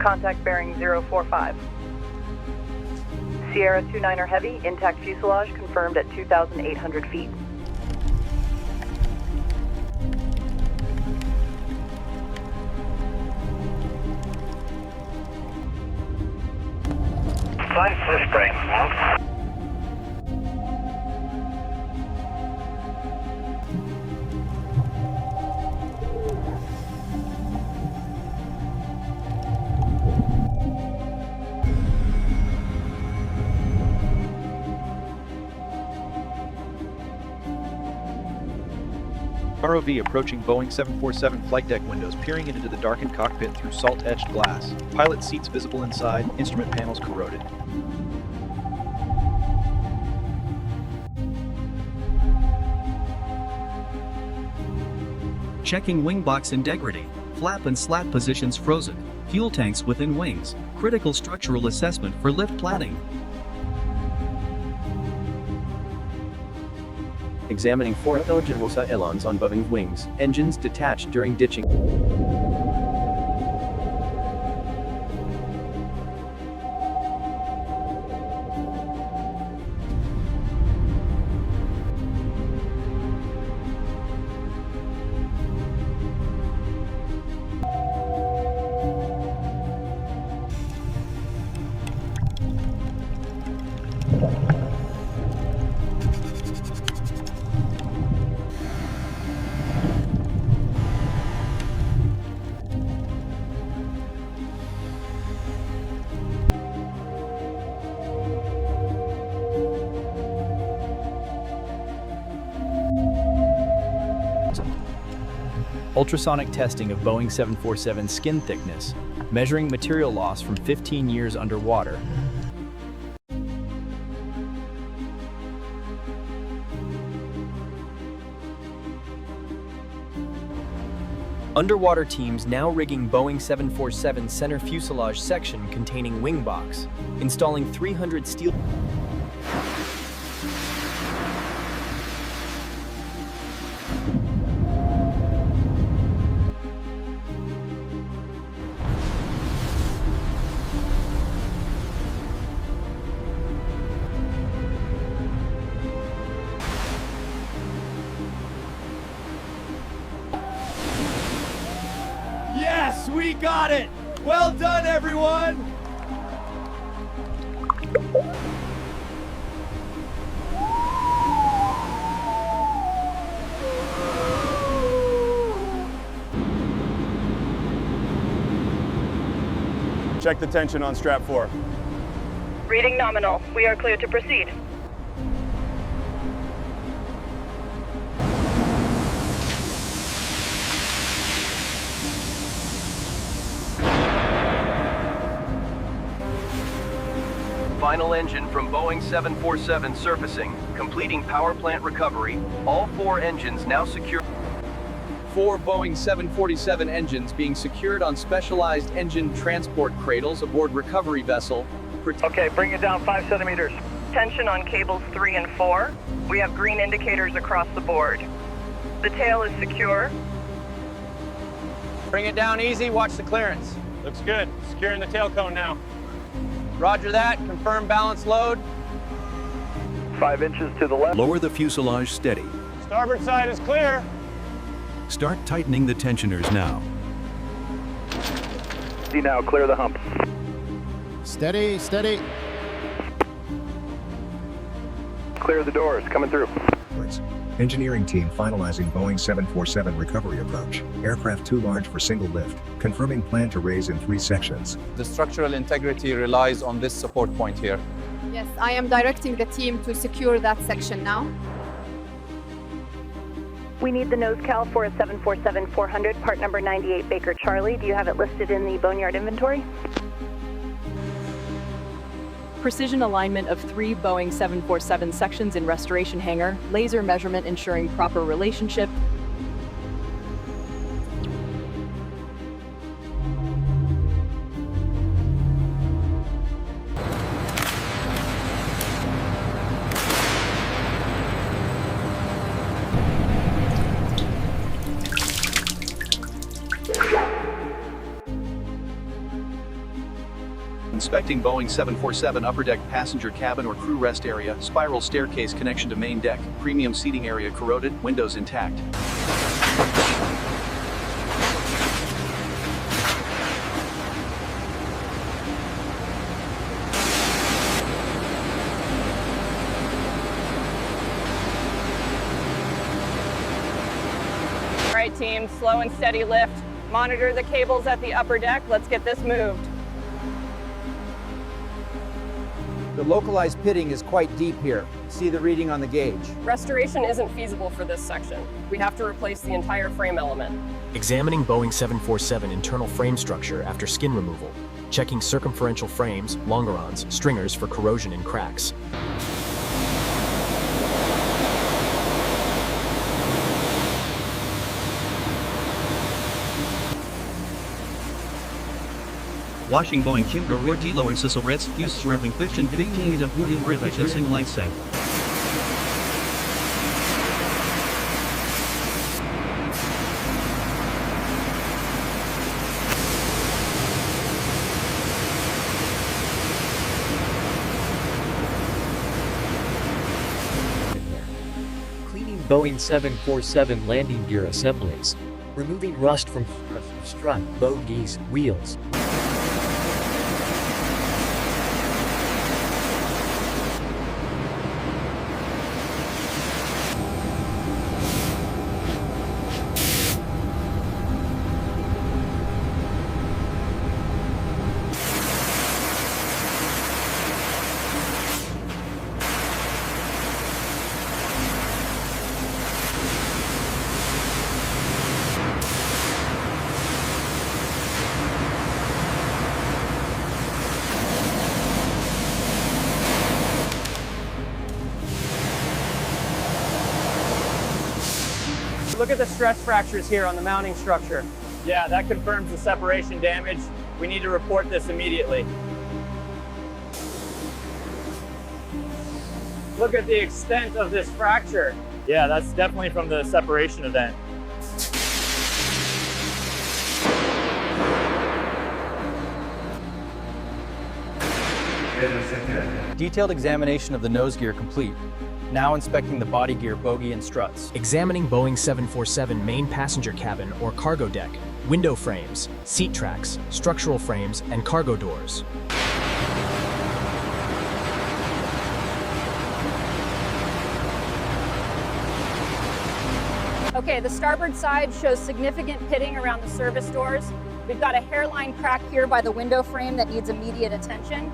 Contact bearing 045. Sierra 29er Heavy, intact fuselage confirmed at 2,800 feet. Flight first break. ROV approaching Boeing 747 flight deck windows, peering into the darkened cockpit through salt-etched glass. Pilot seats visible inside, instrument panels corroded. Checking wing box integrity. Flap and slat positions frozen. Fuel tanks within wings. Critical structural assessment for lift planning. Examining 4 eligible ailerons on Boeing wings. Engines detached during ditching. Ultrasonic testing of Boeing 747 skin thickness, measuring material loss from 15 years underwater. Underwater teams now rigging Boeing 747 center fuselage section containing wing box, installing 300 steel. Yes, we got it! Well done, everyone! Check the tension on strap 4. Reading nominal. We are clear to proceed. Final engine from Boeing 747 surfacing, completing power plant recovery. All 4 engines now secure. 4 Boeing 747 engines being secured on specialized engine transport cradles aboard recovery vessel. Okay, bring it down 5 centimeters. Tension on cables 3 and 4. We have green indicators across the board. The tail is secure. Bring it down easy, watch the clearance. Looks good. Securing the tail cone now. Roger that, confirm balance load. 5 inches to the left. Lower the fuselage steady. Starboard side is clear. Start tightening the tensioners now. See now, clear the hump. Steady, steady. Clear the doors, coming through. Engineering team finalizing Boeing 747 recovery approach. Aircraft too large for single lift. Confirming plan to raise in 3 sections. The structural integrity relies on this support point here. Yes, I am directing the team to secure that section now. We need the nose cowl for a 747-400, part number 98 Baker Charlie. Do you have it listed in the boneyard inventory? Precision alignment of 3 Boeing 747 sections in restoration hangar, laser measurement ensuring proper relationship. Inspecting Boeing 747 upper deck passenger cabin or crew rest area, spiral staircase connection to main deck, premium seating area corroded, windows intact. All right, team, slow and steady lift. Monitor the cables at the upper deck. Let's get this moved. The localized pitting is quite deep here. See the reading on the gauge. Restoration isn't feasible for this section. We have to replace the entire frame element. Examining Boeing 747 internal frame structure after skin removal. Checking circumferential frames, longerons, stringers for corrosion and cracks. Washing Boeing Kimber Rortilo and Cecil Reds, use serving 15 of William Griffith and Sing Light Set. Cleaning Boeing 747 landing gear assemblies. Removing rust from strut, bogies, wheels. Look at the stress fractures here on the mounting structure. Yeah, that confirms the separation damage. We need to report this immediately. Look at the extent of this fracture. Yeah, that's definitely from the separation event. Detailed examination of the nose gear complete. Now inspecting the body gear, bogie, and struts. Examining Boeing 747 main passenger cabin or cargo deck, window frames, seat tracks, structural frames, and cargo doors. Okay, the starboard side shows significant pitting around the service doors. We've got a hairline crack here by the window frame that needs immediate attention.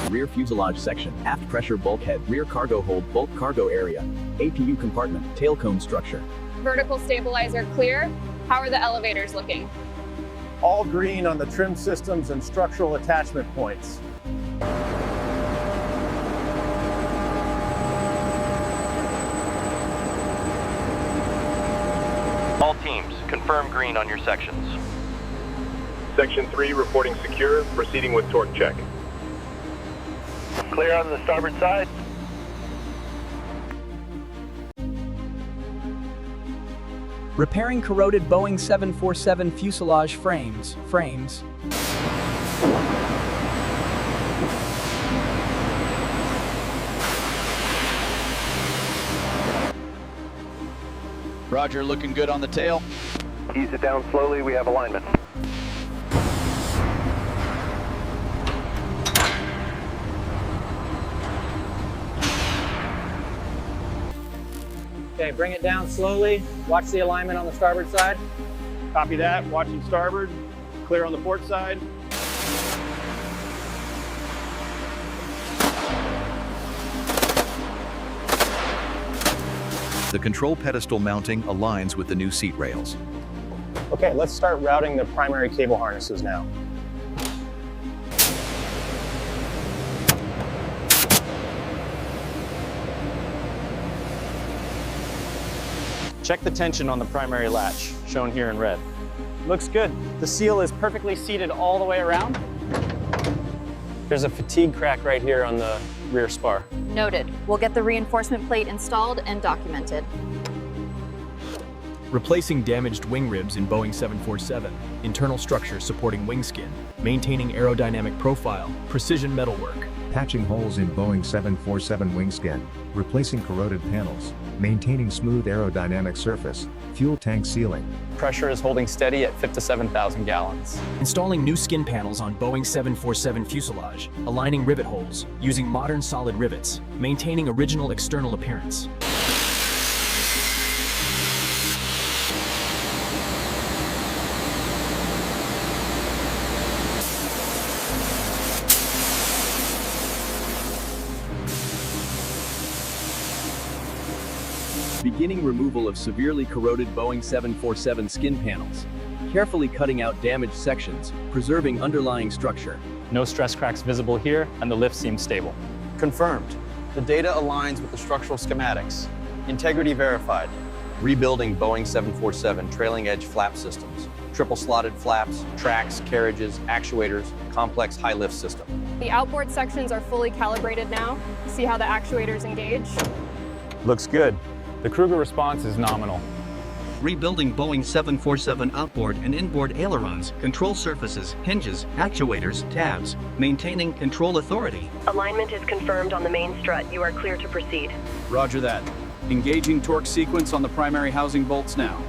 Rear fuselage section, aft pressure bulkhead, rear cargo hold, bulk cargo area, APU compartment, tail cone structure. Vertical stabilizer clear. How are the elevators looking? All green on the trim systems and structural attachment points. All teams, confirm green on your sections. Section 3 reporting secure, proceeding with torque check. Clear on the starboard side. Repairing corroded Boeing 747 fuselage frames. Roger, looking good on the tail. Ease it down slowly, we have alignment. Okay, bring it down slowly. Watch the alignment on the starboard side. Copy that, watching starboard. Clear on the port side. The control pedestal mounting aligns with the new seat rails. Okay, let's start routing the primary cable harnesses now. Check the tension on the primary latch, shown here in red. Looks good. The seal is perfectly seated all the way around. There's a fatigue crack right here on the rear spar. Noted. We'll get the reinforcement plate installed and documented. Replacing damaged wing ribs in Boeing 747, internal structure supporting wing skin, maintaining aerodynamic profile, precision metalwork. Patching holes in Boeing 747 wing skin, replacing corroded panels, maintaining smooth aerodynamic surface, fuel tank sealing. Pressure is holding steady at 57,000 gallons. Installing new skin panels on Boeing 747 fuselage, aligning rivet holes, using modern solid rivets, maintaining original external appearance. Beginning removal of severely corroded Boeing 747 skin panels. Carefully cutting out damaged sections, preserving underlying structure. No stress cracks visible here, and the lift seems stable. Confirmed. The data aligns with the structural schematics. Integrity verified. Rebuilding Boeing 747 trailing edge flap systems. Triple slotted flaps, tracks, carriages, actuators, complex high lift system. The outboard sections are fully calibrated now. See how the actuators engage? Looks good. The Kruger response is nominal. Rebuilding Boeing 747 outboard and inboard ailerons, control surfaces, hinges, actuators, tabs, maintaining control authority. Alignment is confirmed on the main strut. You are clear to proceed. Roger that. Engaging torque sequence on the primary housing bolts now.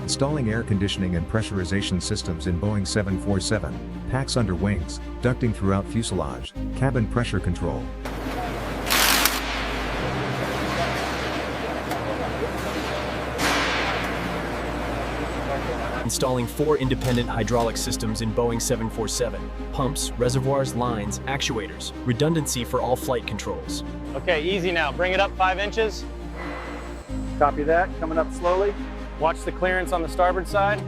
Installing air conditioning and pressurization systems in Boeing 747, packs under wings, ducting throughout fuselage, cabin pressure control. Installing 4 independent hydraulic systems in Boeing 747. Pumps, reservoirs, lines, actuators. Redundancy for all flight controls. Okay, easy now. Bring it up 5 inches. Copy that. Coming up slowly. Watch the clearance on the starboard side.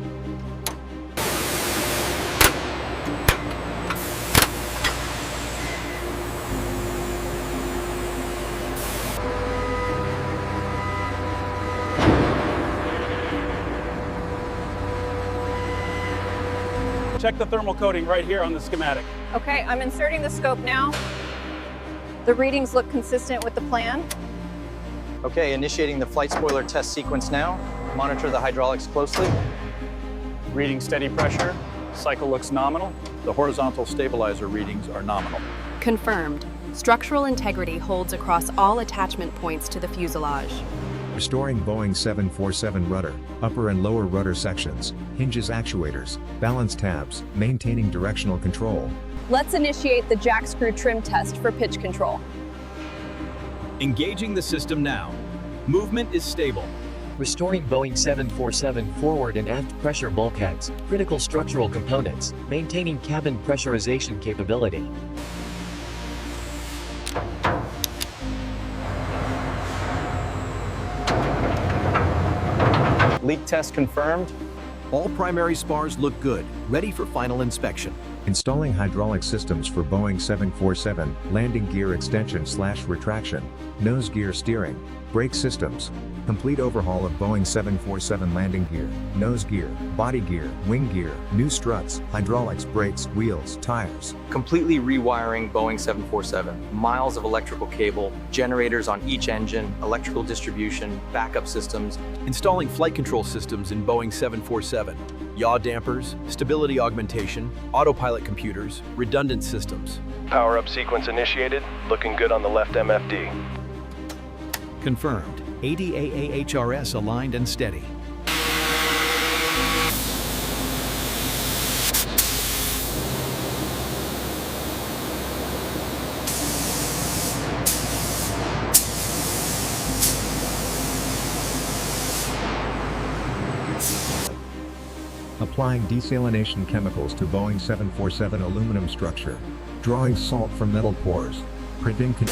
Check the thermal coating right here on the schematic. Okay, I'm inserting the scope now. The readings look consistent with the plan. Okay, initiating the flight spoiler test sequence now. Monitor the hydraulics closely. Reading steady pressure. Cycle looks nominal. The horizontal stabilizer readings are nominal. Confirmed. Structural integrity holds across all attachment points to the fuselage. Restoring Boeing 747 rudder, upper and lower rudder sections, hinges, actuators, balance tabs, maintaining directional control. Let's initiate the jack screw trim test for pitch control. Engaging the system now. Movement is stable. Restoring Boeing 747 forward and aft pressure bulkheads, critical structural components, maintaining cabin pressurization capability. Leak test confirmed. All primary spars look good, ready for final inspection. Installing hydraulic systems for Boeing 747, landing gear extension/retraction, nose gear steering, brake systems. Complete overhaul of Boeing 747 landing gear, nose gear, body gear, wing gear, new struts, hydraulics, brakes, wheels, tires. Completely rewiring Boeing 747. Miles of electrical cable, generators on each engine, electrical distribution, backup systems. Installing flight control systems in Boeing 747. Yaw dampers, stability augmentation, autopilot computers, redundant systems. Power-up sequence initiated. Looking good on the left MFD. Confirmed. ADAAHRS aligned and steady. Applying desalination chemicals to Boeing 747 aluminum structure. Drawing salt from metal pores. Preventing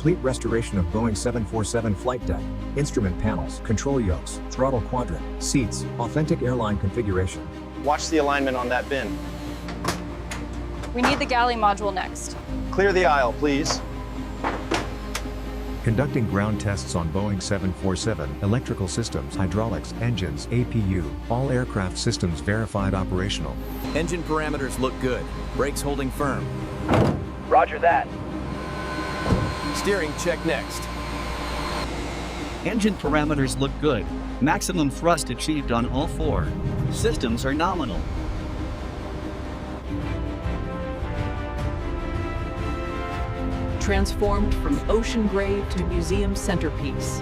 complete restoration of Boeing 747 flight deck, instrument panels, control yokes, throttle quadrant, seats, authentic airline configuration. Watch the alignment on that bin. We need the galley module next. Clear the aisle, please. Conducting ground tests on Boeing 747, electrical systems, hydraulics, engines, APU, all aircraft systems verified operational. Engine parameters look good. Brakes holding firm. Roger that. Steering check next. Engine parameters look good. Maximum thrust achieved on all 4. Systems are nominal. Transformed from ocean grave to museum centerpiece.